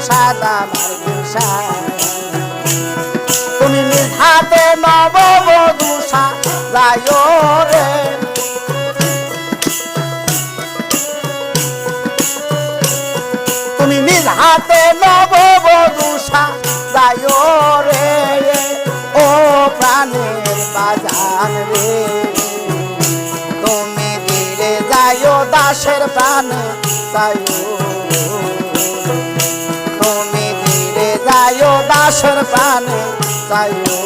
সাদা তুমি নিজ হাতে নববধূ সাজায়ো রে তুমি নিজ হাতে নববধূ সাজায়ো রে ও প্রাণের বাজান রে তুমি ধীরে যাইও দাসের প্রাণে যাইও তুমি ধীরে যাইও দাসের প্রাণে যাইও